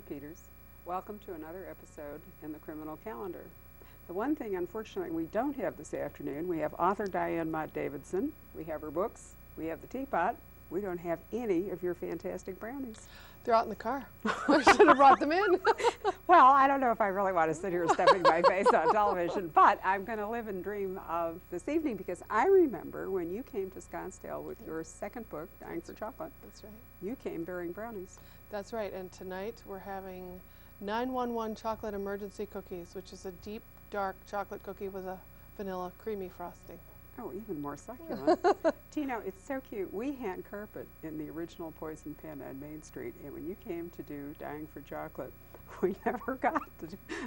Peters. Welcome to another episode in the Criminal Calendar. The one thing, unfortunately, we don't have this afternoon, we have author Diane Mott Davidson, we have her books, we have the teapot, we don't have any of your fantastic brownies. They're out in the car. I should have brought them in. Well, I don't know if I really want to sit here stuffing my face on television, but I'm going to live and dream of this evening because I remember when you came to Scottsdale with your second book, Dying for Chocolate. That's right. You came bearing brownies. That's right, and tonight we're having 911 chocolate emergency cookies, which is a deep, dark chocolate cookie with a vanilla creamy frosting. Oh, even more succulent. Do you know, it's so cute. We had carpet in the original Poison Pen on Main Street, and when you came to do Dying for Chocolate, we never got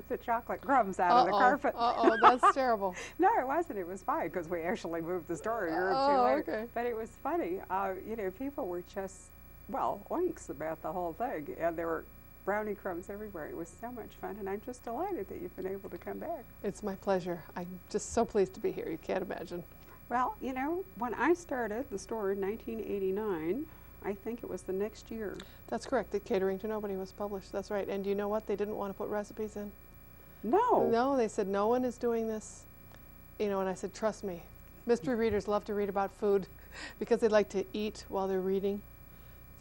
the chocolate crumbs out of the carpet. Uh-oh, that's terrible. No, it wasn't. It was fine because we actually moved the store a year or two later. Okay. But it was funny. You know, people were just, well, oinks about the whole thing, and there were brownie crumbs everywhere. It was so much fun, and I'm just delighted that you've been able to come back. It's my pleasure. I'm just so pleased to be here. You can't imagine. Well, you know, when I started the store in 1989, I think it was the next year. That's correct. The Catering to Nobody was published. That's right. And do you know what? They didn't want to put recipes in. No. No, they said no one is doing this. You know, and I said, trust me. Mystery readers love to read about food because they like to eat while they're reading.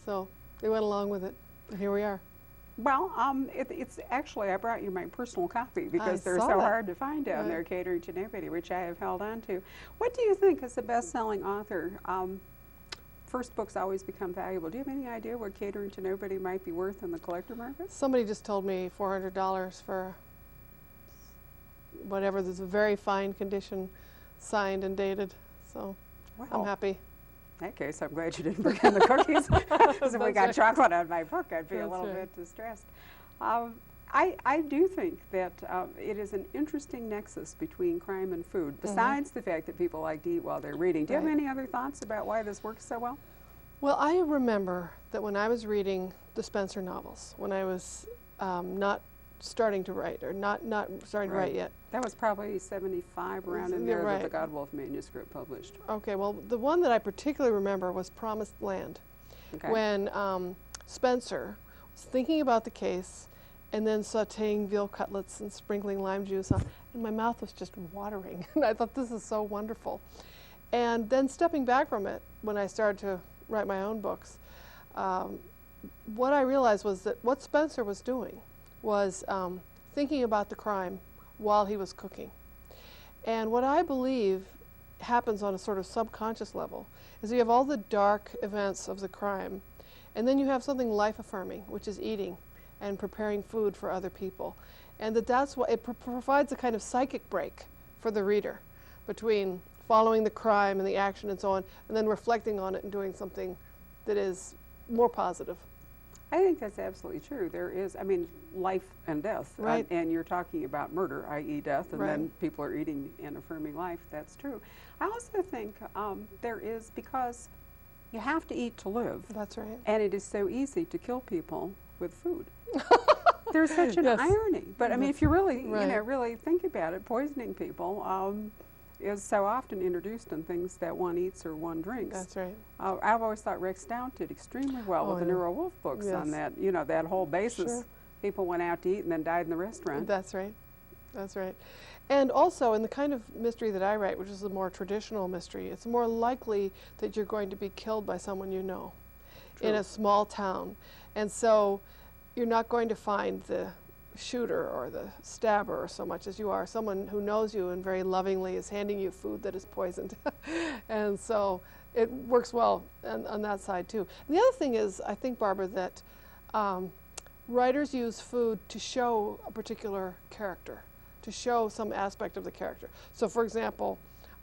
So they went along with it. And here we are. Well, it's actually, I brought you my personal copy because they're saw so that. hard to find down there, Catering to Nobody, which I have held on to. What do you think as a best-selling author? First books always become valuable. Do you have any idea what Catering to Nobody might be worth in the collector market? Somebody just told me $400 for whatever. There's a very fine condition, signed and dated. So Well, I'm happy. In that case, I'm glad you didn't bring in the cookies. Because if we got right. chocolate on my book, I'd be a That's little right. bit distressed. I do think that it is an interesting nexus between crime and food, besides the fact that people like to eat while they're reading. Do you have Right. any other thoughts about why this works so well? Well, I remember that when I was reading the Spencer novels, when I was not starting to write, or not starting to write yet. That was probably 75 around in there that the Godwolf manuscript published. Okay, well, the one that I particularly remember was Promised Land. Okay. When Spencer was thinking about the case and then sauteing veal cutlets and sprinkling lime juice on, and my mouth was just watering. And I thought, this is so wonderful. And then stepping back from it, when I started to write my own books, what I realized was that what Spencer was doing was thinking about the crime while he was cooking. And what I believe happens on a sort of subconscious level is you have all the dark events of the crime, and then you have something life-affirming, which is eating and preparing food for other people. And that's what it provides a kind of psychic break for the reader between following the crime and the action and so on, and then reflecting on it and doing something that is more positive. I think that's absolutely true. There is, I mean, life and death. Right. And you're talking about murder, i.e. death, and Right. then people are eating and affirming life. That's true. I also think there is, because you have to eat to live. That's right. And it is so easy to kill people with food. There's such an Yes. irony. But I mean, if you really, Right. you know, really think about it, poisoning people is so often introduced in things that one eats or one drinks. That's right. I've always thought Rex Stout did extremely well with the yeah. Nero Wolfe books on Yes. that, you know, that whole basis. Sure. People went out to eat and then died in the restaurant. That's right. That's right. And also, in the kind of mystery that I write, which is a more traditional mystery, it's more likely that you're going to be killed by someone you know in a small town. And so you're not going to find the shooter or the stabber so much as you are someone who knows you and very lovingly is handing you food that is poisoned. And so it works well on that side too. And the other thing is, I think, Barbara, that writers use food to show a particular character, to show some aspect of the character. So for example,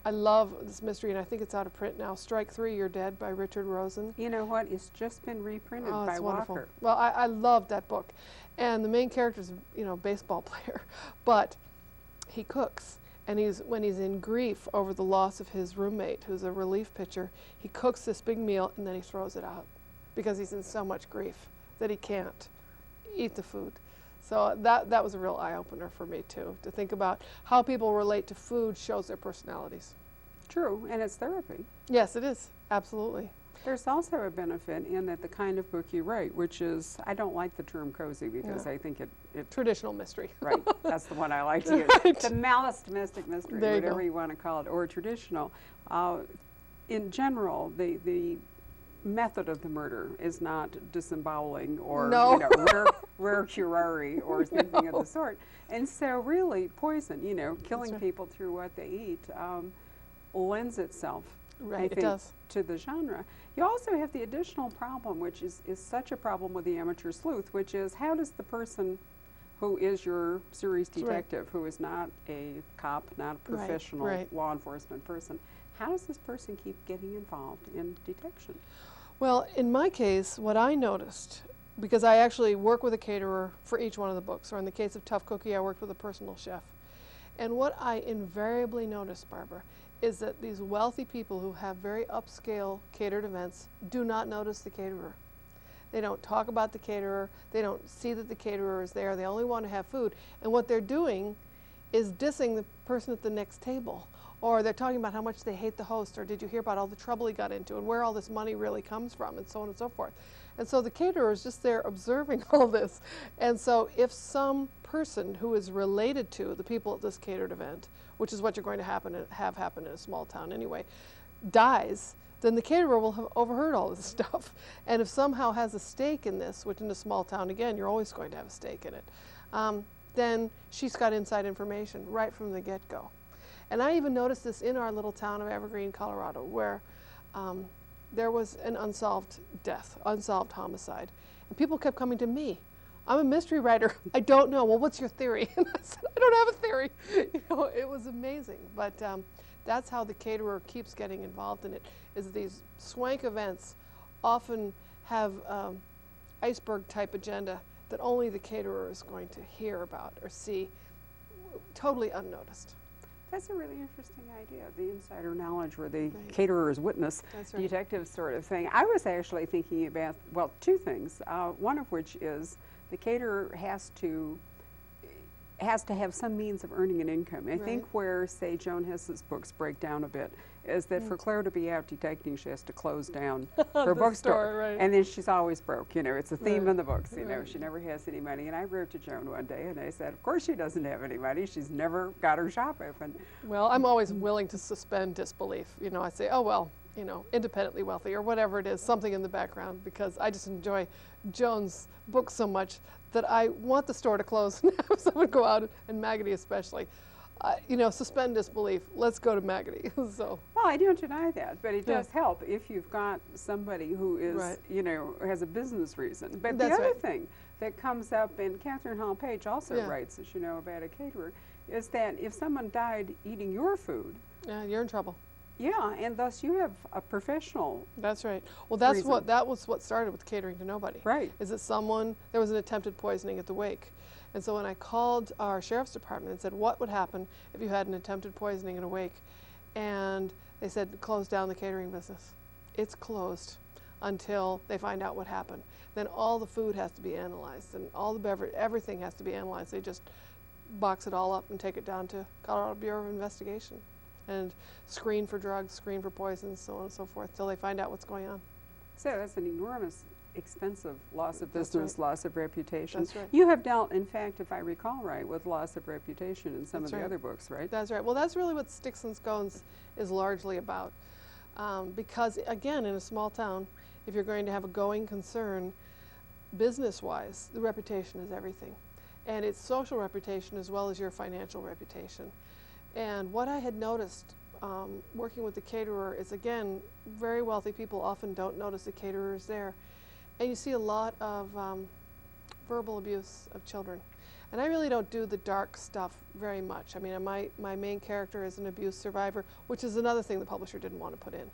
I love this mystery, and I think it's out of print now, Strike 3, You're Dead by Richard Rosen. You know what? It's just been reprinted by It's wonderful. Walker. Well, I loved that book. And the main character is, you know, a baseball player, but he cooks. And when he's in grief over the loss of his roommate, who's a relief pitcher, he cooks this big meal and then he throws it out because he's in so much grief that he can't eat the food. So that was a real eye-opener for me, too, to think about how people relate to food shows their personalities. True, and it's therapy. Yes, it is. Absolutely. There's also a benefit in that the kind of book you write, which is, I don't like the term cozy because I think it Traditional mystery. right, that's the one I like to use. Right. The malice domestic mystery, There you whatever go. you want to call it, or traditional. In general, the method of the murder is not disemboweling or No. you know, rare curare or anything of the sort. And so really poison, you know, killing right. people through what they eat lends itself, Right, I it think, does. to the genre. You also have the additional problem, which is such a problem with the amateur sleuth, which is how does the person who is your series That's right. detective, who is not a cop, not a Right, professional right. law enforcement person, how does this person keep getting involved in detection? Well, in my case, what I noticed, because I actually work with a caterer for each one of the books, or in the case of Tough Cookie, I worked with a personal chef. And what I invariably noticed, Barbara, is that these wealthy people who have very upscale catered events do not notice the caterer. They don't talk about the caterer. They don't see that the caterer is there. They only want to have food. And what they're doing is dissing the person at the next table. Or they're talking about how much they hate the host, or did you hear about all the trouble he got into and where all this money really comes from, and so on and so forth. And so the caterer is just there observing all this. And so if some person who is related to the people at this catered event, which is what you're going to have happen in a small town anyway, dies, then the caterer will have overheard all this stuff. And if somehow has a stake in this, which in a small town, again, you're always going to have a stake in it, then she's got inside information right from the get-go. And I even noticed this in our little town of Evergreen, Colorado, where there was an unsolved death, unsolved homicide. And people kept coming to me. I'm a mystery writer. I don't know. Well, what's your theory? And I said, I don't have a theory. You know, it was amazing. But that's how the caterer keeps getting involved in it, is these swank events often have iceberg-type agenda that only the caterer is going to hear about or see, totally unnoticed. That's a really interesting idea, the insider knowledge where the Right. caterer's witness, That's right. detective sort of thing. I was actually thinking about, well, two things, one of which is the caterer has to have some means of earning an income. I think Right. where, say, Joan Hiss's books break down a bit is that for Claire to be out detecting, she has to close down her The bookstore. store, right. And then she's always broke. You know, it's a theme Right. in the books. You know, Right. she never has any money. And I wrote to Joan one day and I said, of course she doesn't have any money. She's never got her shop open. Well, I'm always willing to suspend disbelief. You know, I say, oh, well, you know, independently wealthy or whatever it is, something in the background, because I just enjoy Joan's book so much that I want the store to close and have someone go out, and Maggotty especially. You know, suspend disbelief. Let's go to Maggotty. So. Well, I don't deny that, but it Yeah. does help if you've got somebody who is, Right. you know, has a business reason. But That's the other right. thing that comes up, and Catherine Hall Page also Yeah. writes, as you know, about a caterer, is that if someone died eating your food, Yeah, you're in trouble. yeah, and thus you have a professional, That's right. Well, that was what started with Catering to Nobody. right? Is that there was an attempted poisoning at the wake. And so when I called our sheriff's department and said, what would happen if you had an attempted poisoning in a wake? And they said, close down the catering business. It's closed until they find out what happened. Then all the food has to be analyzed and all the beverage, everything has to be analyzed. They just box it all up and take it down to Colorado Bureau of Investigation and screen for drugs, screen for poisons, so on and so forth, till they find out what's going on. So that's an enormous, expensive loss of That's business, right. loss of reputation. That's right. You have dealt, in fact, if I recall right, with loss of reputation in some That's of the right. other books, right? That's right. Well, that's really what Sticks and Scones is largely about. Because, again, in a small town, if you're going to have a going concern, business-wise, the reputation is everything. And it's social reputation as well as your financial reputation. And what I had noticed working with the caterer is, again, very wealthy people often don't notice the caterer is there. And you see a lot of verbal abuse of children. And I really don't do the dark stuff very much. I mean, my main character is an abuse survivor, which is another thing the publisher didn't want to put in.